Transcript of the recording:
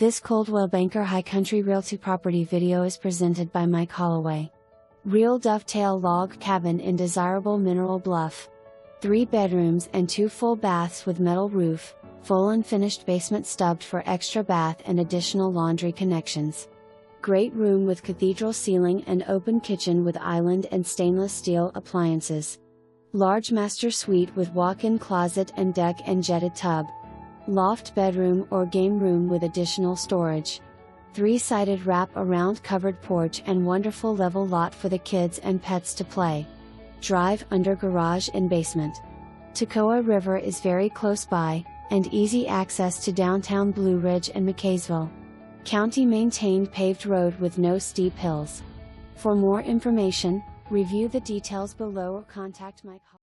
This Coldwell Banker High Country Realty property video is presented by Mike Holloway. Real dovetail log cabin in desirable Mineral Bluff. 3 bedrooms and 2 full baths with metal roof, full unfinished basement stubbed for extra bath and additional laundry connections. Great room with cathedral ceiling and open kitchen with island and stainless steel appliances. Large master suite with walk-in closet and deck and jetted tub. Loft bedroom or game room with additional storage. 3-sided wrap-around covered porch and wonderful level lot for the kids and pets to play. Drive under garage and basement. Toccoa River is very close by, and easy access to downtown Blue Ridge and McCaysville. County maintained paved road with no steep hills. For more information, review the details below or contact Mike.